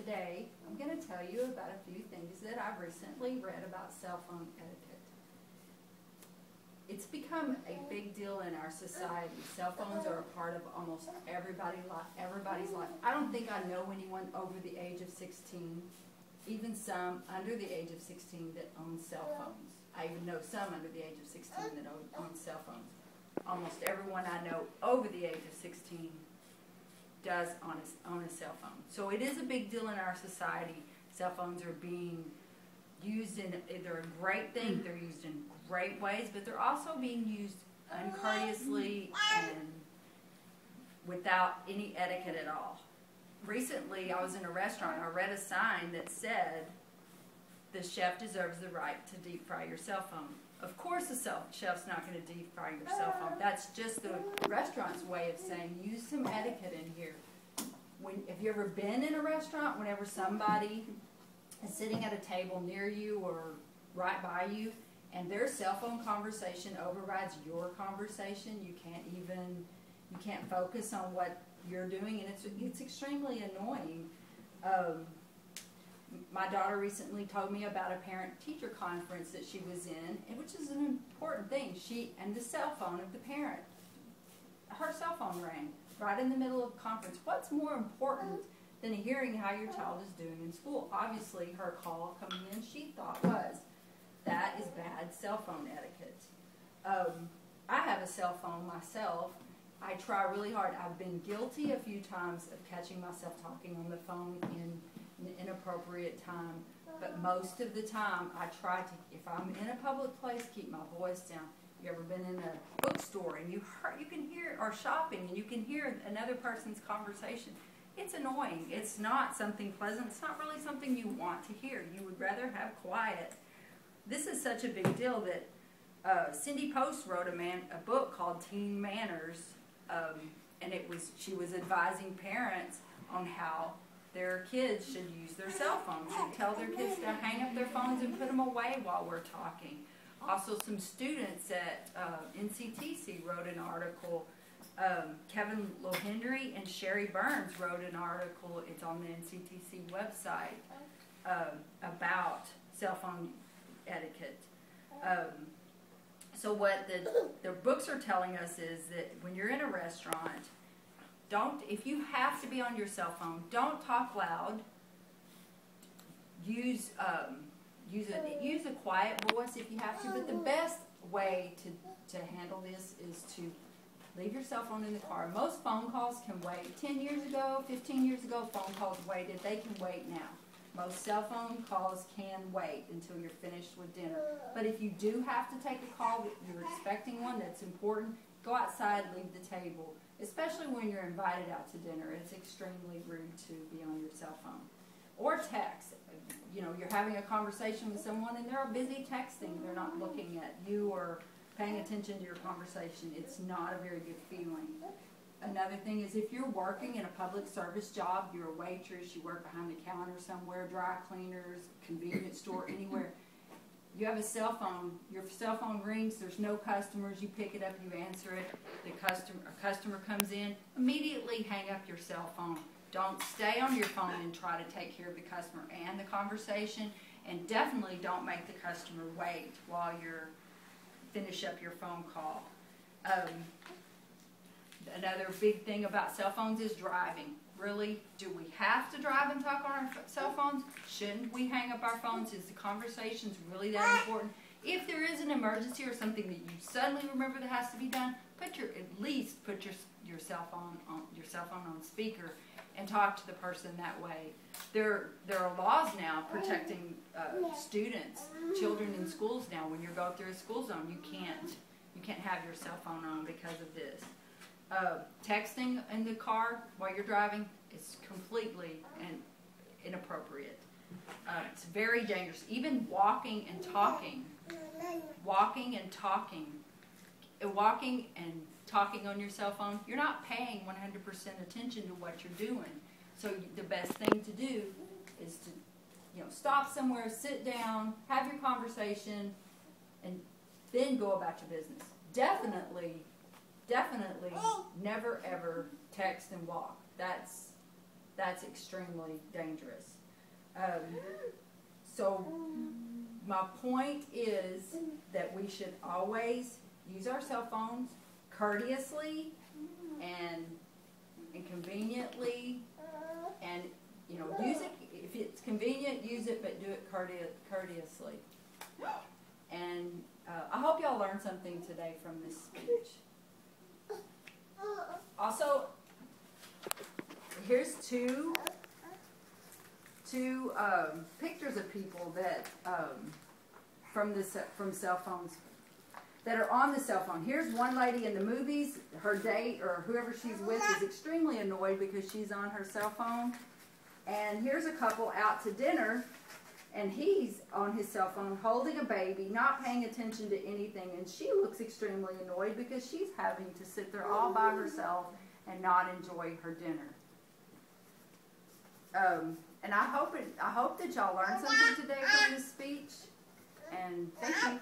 today I'm going to tell you about a few things that I've recently read about cell phone etiquette. It's become a big deal in our society. Cell phones are a part of almost everybody's life. I don't think I know anyone over the age of 16, even some under the age of 16 that own cell phones. I even know some under the age of 16 that own cell phones. Almost everyone I know over the age of 16 does own a cell phone. So it is a big deal in our society. Cell phones are being used they're a great thing, they're used in great ways, but they're also being used uncourteously and without any etiquette at all. Recently, I was in a restaurant and I read a sign that said, "The chef deserves the right to deep fry your cell phone." Of course the chef's not going to deep fry your cell phone. That's just the restaurant's way of saying, use some etiquette in here. Have you ever been in a restaurant whenever somebody is sitting at a table near you or right by you and their cell phone conversation overrides your conversation? You can't focus on what you're doing, and it's extremely annoying. My daughter recently told me about a parent-teacher conference that she was in, which is an important thing. And the cell phone of the parent, her cell phone rang right in the middle of the conference. What's more important than hearing how your child is doing in school? Obviously, her call coming in, she thought that is bad cell phone etiquette. I have a cell phone myself. I try really hard. I've been guilty a few times of catching myself talking on the phone in an inappropriate time, but most of the time I try to, if I'm in a public place, keep my voice down. You ever been in a bookstore and you can hear, or shopping, and you can hear another person's conversation? It's annoying. It's not something pleasant. It's not really something you want to hear. You would rather have quiet. This is such a big deal that Cindy Post wrote a book called Teen Manners, and she was advising parents on how their kids should use their cell phones. She'd tell their kids to hang up their phones and put them away while we're talking. Also, some students at NCTC wrote an article. Kevin Lohenry and Sherry Burns wrote an article. It's on the NCTC website about cell phone etiquette. So what the books are telling us is that when you're in a restaurant, if you have to be on your cell phone, don't talk loud. Use a quiet voice if you have to, but the best way to handle this is to leave your cell phone in the car. Most phone calls can wait. 10 years ago, 15 years ago, phone calls waited. They can wait now. Most cell phone calls can wait until you're finished with dinner. But if you do have to take a call, you're expecting one that's important, go outside, leave the table. Especially when you're invited out to dinner, it's extremely rude to be on your cell phone. Or text. You know, you're having a conversation with someone and they're busy texting. They're not looking at you or paying attention to your conversation. It's not a very good feeling. Another thing is if you're working in a public service job, you're a waitress, you work behind the counter somewhere, dry cleaners, convenience store, anywhere. You have a cell phone, your cell phone rings, there's no customers, you pick it up, you answer it, a customer comes in, immediately hang up your cell phone. Don't stay on your phone and try to take care of the customer and the conversation, and definitely don't make the customer wait while you're finish up your phone call. Another big thing about cell phones is driving. Really, do we have to drive and talk on our cell phones? Shouldn't we hang up our phones? Is the conversations really that important? If there is an emergency or something that you suddenly remember that has to be done, at least put your cell phone on speaker and talk to the person that way. There are laws now protecting students, children in schools now. When you're going through a school zone, you can't have your cell phone on because of this. Texting in the car while you're driving is completely inappropriate. It's very dangerous. Even walking and talking on your cell phone, you're not paying 100% attention to what you're doing. So the best thing to do is to, stop somewhere, sit down, have your conversation, and then go about your business. Definitely never ever text and walk. That's extremely dangerous. So my point is that we should always use our cell phones courteously and conveniently, and use it if it's convenient. Use it, but do it courteously. And I hope y'all learned something today from this speech. Also, here's two pictures of people that from cell phones that are on the cell phone. Here's one lady in the movies. Her date or whoever she's with is extremely annoyed because she's on her cell phone. And here's a couple out to dinner, and he's on his cell phone holding a baby, not paying attention to anything, and she looks extremely annoyed because she's having to sit there all by herself and not enjoy her dinner. And I hope that y'all learned something today from this speech, and thank you.